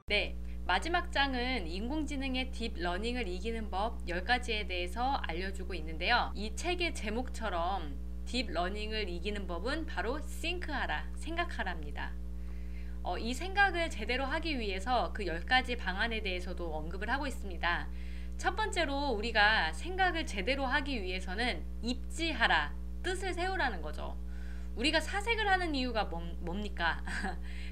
네, 마지막 장은 인공지능의 딥러닝을 이기는 법 10가지에 대해서 알려주고 있는데요. 이 책의 제목처럼 딥러닝을 이기는 법은 바로 think하라, 생각하라입니다. 이 생각을 제대로 하기 위해서 그 10가지 방안에 대해서도 언급을 하고 있습니다. 첫 번째로 우리가 생각을 제대로 하기 위해서는 입지하라, 뜻을 세우라는 거죠. 우리가 사색을 하는 이유가 뭡니까?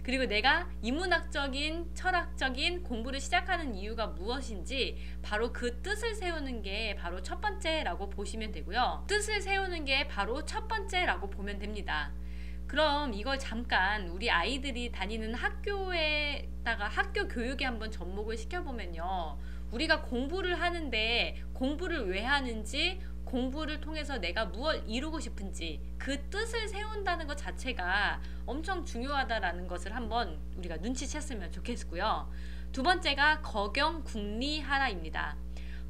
그리고 내가 인문학적인, 철학적인 공부를 시작하는 이유가 무엇인지 바로 그 뜻을 세우는 게 바로 첫 번째라고 보시면 되고요. 뜻을 세우는 게 바로 첫 번째라고 보면 됩니다. 그럼 이걸 잠깐 우리 아이들이 다니는 학교에다가 학교 교육에 한번 접목을 시켜보면요. 우리가 공부를 하는데 공부를 왜 하는지, 공부를 통해서 내가 무엇 이루고 싶은지 그 뜻을 세운다는 것 자체가 엄청 중요하다라는 것을 한번 우리가 눈치챘으면 좋겠고요. 두 번째가 거경국리하라입니다.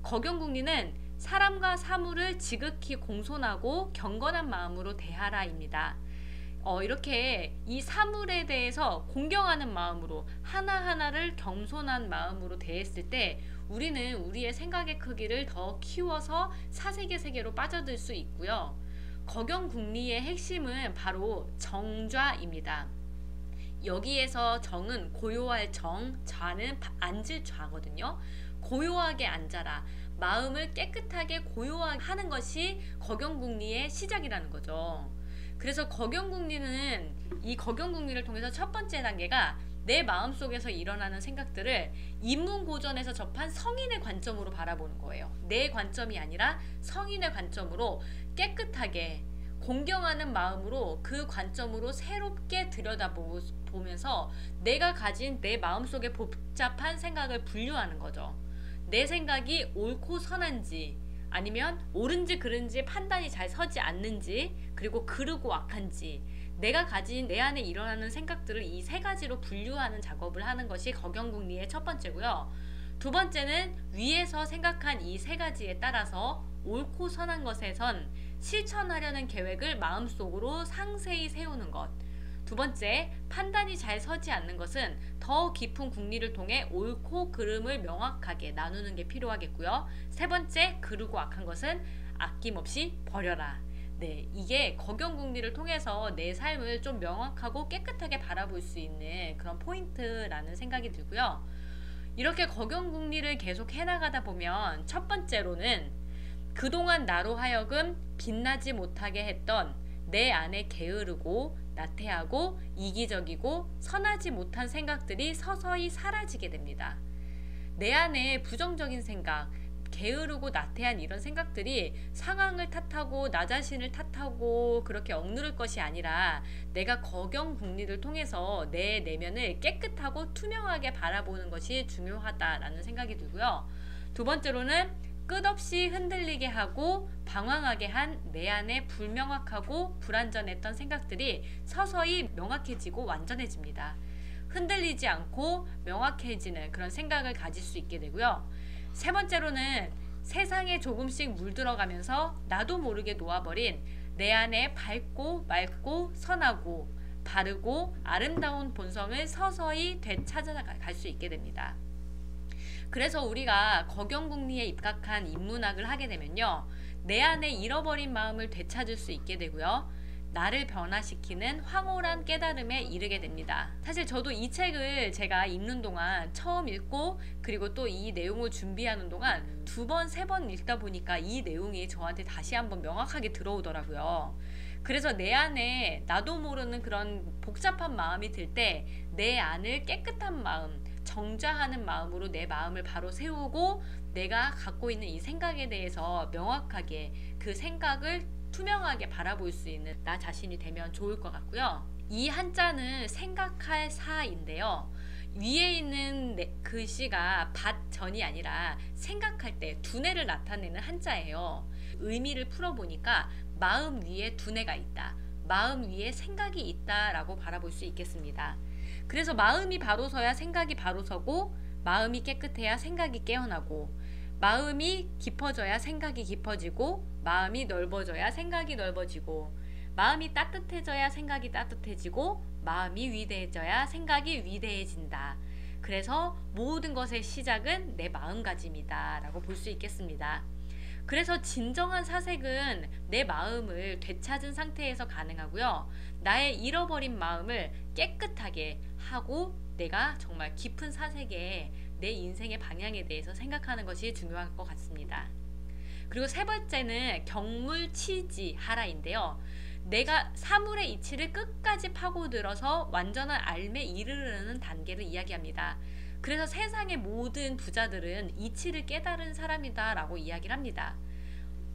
거경국리는 사람과 사물을 지극히 공손하고 경건한 마음으로 대하라입니다. 이렇게 이 사물에 대해서 공경하는 마음으로 하나하나를 겸손한 마음으로 대했을 때 우리는 우리의 생각의 크기를 더 키워서 사색의 세계로 빠져들 수 있고요. 거경국리의 핵심은 바로 정좌입니다. 여기에서 정은 고요할 정, 좌는 앉을 좌거든요. 고요하게 앉아라. 마음을 깨끗하게 고요하게 하는 것이 거경국리의 시작이라는 거죠. 그래서 거경국리는 이 거경국리를 통해서 첫 번째 단계가 내 마음속에서 일어나는 생각들을 인문고전에서 접한 성인의 관점으로 바라보는 거예요. 내 관점이 아니라 성인의 관점으로 깨끗하게 공경하는 마음으로 그 관점으로 새롭게 들여다보면서 내가 가진 내 마음속의 복잡한 생각을 분류하는 거죠. 내 생각이 옳고 선한지 아니면 옳은지 그른지 판단이 잘 서지 않는지, 그리고 그르고 악한지, 내가 가진 내 안에 일어나는 생각들을 이 세 가지로 분류하는 작업을 하는 것이 거경국리의 첫 번째고요. 두 번째는 위에서 생각한 이 세 가지에 따라서 옳고 선한 것에선 실천하려는 계획을 마음속으로 상세히 세우는 것. 두 번째, 판단이 잘 서지 않는 것은 더 깊은 국리를 통해 옳고 그름을 명확하게 나누는 게 필요하겠고요. 세 번째, 그르고 악한 것은 아낌없이 버려라. 네, 이게 거경국리를 통해서 내 삶을 좀 명확하고 깨끗하게 바라볼 수 있는 그런 포인트라는 생각이 들고요. 이렇게 거경국리를 계속 해나가다 보면 첫 번째로는 그동안 나로 하여금 빛나지 못하게 했던 내 안에 게으르고 나태하고 이기적이고 선하지 못한 생각들이 서서히 사라지게 됩니다. 내 안에 부정적인 생각, 게으르고 나태한 이런 생각들이 상황을 탓하고 나 자신을 탓하고 그렇게 억누를 것이 아니라 내가 거경국리를 통해서 내 내면을 깨끗하고 투명하게 바라보는 것이 중요하다라는 생각이 들고요. 두 번째로는 끝없이 흔들리게 하고 방황하게 한 내 안에 불명확하고 불완전했던 생각들이 서서히 명확해지고 완전해집니다. 흔들리지 않고 명확해지는 그런 생각을 가질 수 있게 되고요. 세 번째로는 세상에 조금씩 물들어가면서 나도 모르게 놓아버린 내 안에 밝고 맑고 선하고 바르고 아름다운 본성을 서서히 되찾아갈 수 있게 됩니다. 그래서 우리가 거경국리에 입각한 인문학을 하게 되면요, 내 안에 잃어버린 마음을 되찾을 수 있게 되고요, 나를 변화시키는 황홀한 깨달음에 이르게 됩니다. 사실 저도 이 책을 제가 읽는 동안 처음 읽고 그리고 또 이 내용을 준비하는 동안 두 번, 세 번 읽다 보니까 이 내용이 저한테 다시 한번 명확하게 들어오더라고요. 그래서 내 안에 나도 모르는 그런 복잡한 마음이 들 때 내 안을 깨끗한 마음, 정좌하는 마음으로 내 마음을 바로 세우고 내가 갖고 있는 이 생각에 대해서 명확하게 그 생각을 투명하게 바라볼 수 있는 나 자신이 되면 좋을 것 같고요. 이 한자는 생각할 사인데요. 위에 있는 글씨가 밭전이 아니라 생각할 때 두뇌를 나타내는 한자예요. 의미를 풀어보니까 마음 위에 두뇌가 있다, 마음 위에 생각이 있다라고 바라볼 수 있겠습니다. 그래서 마음이 바로 서야 생각이 바로 서고, 마음이 깨끗해야 생각이 깨어나고, 마음이 깊어져야 생각이 깊어지고, 마음이 넓어져야 생각이 넓어지고, 마음이 따뜻해져야 생각이 따뜻해지고, 마음이 위대해져야 생각이 위대해진다. 그래서 모든 것의 시작은 내 마음가짐이다 라고 볼 수 있겠습니다. 그래서 진정한 사색은 내 마음을 되찾은 상태에서 가능하고요. 나의 잃어버린 마음을 깨끗하게 하고 내가 정말 깊은 사색에 내 인생의 방향에 대해서 생각하는 것이 중요할 것 같습니다. 그리고 세 번째는 경물치지하라인데요. 내가 사물의 이치를 끝까지 파고들어서 완전한 알매 이르르는 단계를 이야기합니다. 그래서 세상의 모든 부자들은 이치를 깨달은 사람이다 라고 이야기를 합니다.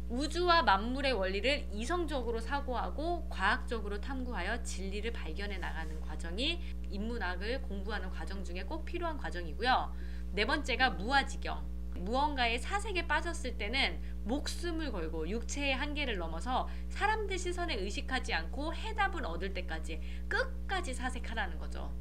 우주와 만물의 원리를 이성적으로 사고하고 과학적으로 탐구하여 진리를 발견해 나가는 과정이 인문학을 공부하는 과정 중에 꼭 필요한 과정이고요. 네 번째가 무아지경. 무언가의 사색에 빠졌을 때는 목숨을 걸고 육체의 한계를 넘어서 사람들 시선에 의식하지 않고 해답을 얻을 때까지 끝까지 사색하라는 거죠.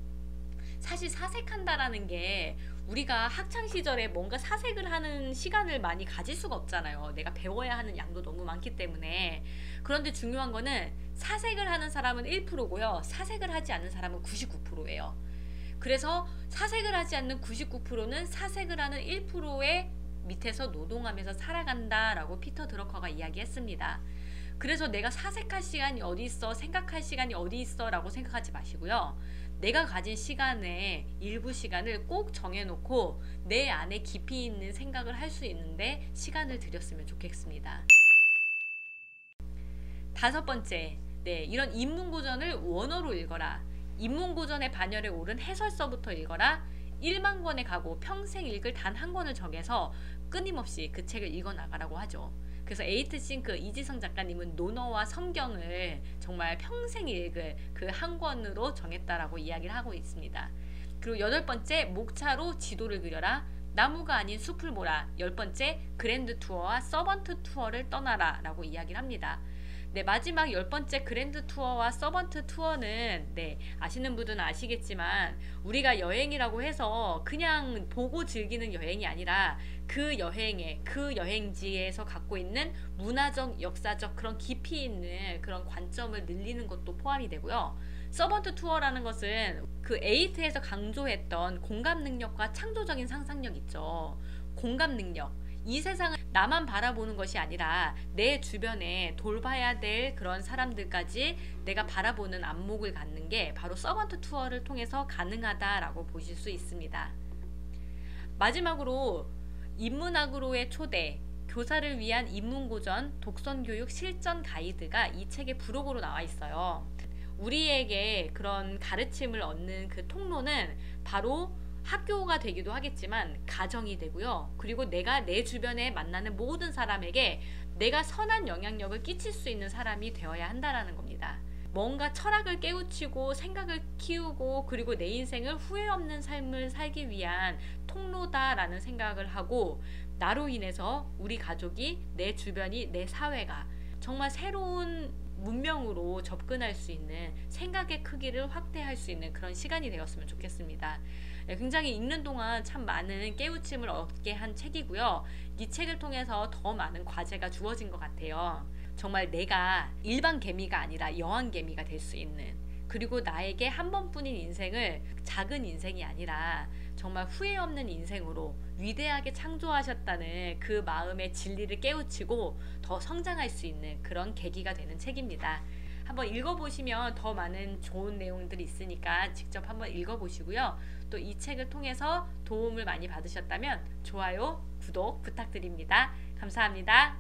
사실 사색한다라는 게 우리가 학창시절에 뭔가 사색을 하는 시간을 많이 가질 수가 없잖아요. 내가 배워야 하는 양도 너무 많기 때문에. 그런데 중요한 거는 사색을 하는 사람은 1%고요. 사색을 하지 않는 사람은 99%예요. 그래서 사색을 하지 않는 99%는 사색을 하는 1%의 밑에서 노동하면서 살아간다라고 피터 드러커가 이야기했습니다. 그래서 내가 사색할 시간이 어디 있어, 생각할 시간이 어디 있어 라고 생각하지 마시고요. 내가 가진 시간의 일부 시간을 꼭 정해놓고 내 안에 깊이 있는 생각을 할 수 있는데 시간을 들였으면 좋겠습니다. 다섯 번째, 이런 인문고전을 원어로 읽어라. 인문고전의 반열에 오른 해설서부터 읽어라. 1만 권의 가고 평생 읽을 단 한 권을 정해서 끊임없이 그 책을 읽어나가라고 하죠. 그래서 에이트싱크 이지성 작가님은 논어와 성경을 정말 평생 읽을 그 한 권으로 정했다라고 이야기를 하고 있습니다. 그리고 여덟 번째, 목차로 지도를 그려라. 나무가 아닌 숲을 보라. 열 번째, 그랜드 투어와 서번트 투어를 떠나라 라고 이야기를 합니다. 마지막 열 번째 그랜드 투어와 서번트 투어는 아시는 분들은 아시겠지만 우리가 여행이라고 해서 그냥 보고 즐기는 여행이 아니라 그 여행지에서 갖고 있는 문화적, 역사적 그런 깊이 있는 그런 관점을 늘리는 것도 포함이 되고요. 서번트 투어라는 것은 그 에이트에서 강조했던 공감 능력과 창조적인 상상력 있죠. 공감 능력. 이 세상을 나만 바라보는 것이 아니라 내 주변에 돌봐야 될 그런 사람들까지 내가 바라보는 안목을 갖는 게 바로 서번트 투어를 통해서 가능하다라고 보실 수 있습니다. 마지막으로 인문학으로의 초대, 교사를 위한 인문고전 독선교육 실전 가이드가 이 책의 부록으로 나와 있어요. 우리에게 그런 가르침을 얻는 그 통로는 바로 학교가 되기도 하겠지만 가정이 되고요. 그리고 내가 내 주변에 만나는 모든 사람에게 내가 선한 영향력을 끼칠 수 있는 사람이 되어야 한다는 겁니다. 뭔가 철학을 깨우치고 생각을 키우고 그리고 내 인생을 후회 없는 삶을 살기 위한 통로다라는 생각을 하고 나로 인해서 우리 가족이, 내 주변이, 내 사회가 정말 새로운 문명으로 접근할 수 있는 생각의 크기를 확대할 수 있는 그런 시간이 되었으면 좋겠습니다. 굉장히 읽는 동안 참 많은 깨우침을 얻게 한 책이고요. 이 책을 통해서 더 많은 과제가 주어진 것 같아요. 정말 내가 일반 개미가 아니라 여왕 개미가 될 수 있는, 그리고 나에게 한 번뿐인 인생을 작은 인생이 아니라 정말 후회 없는 인생으로 위대하게 창조하셨다는 그 마음의 진리를 깨우치고 더 성장할 수 있는 그런 계기가 되는 책입니다. 한번 읽어보시면 더 많은 좋은 내용들이 있으니까 직접 한번 읽어보시고요. 또 이 책을 통해서 도움을 많이 받으셨다면 좋아요, 구독 부탁드립니다. 감사합니다.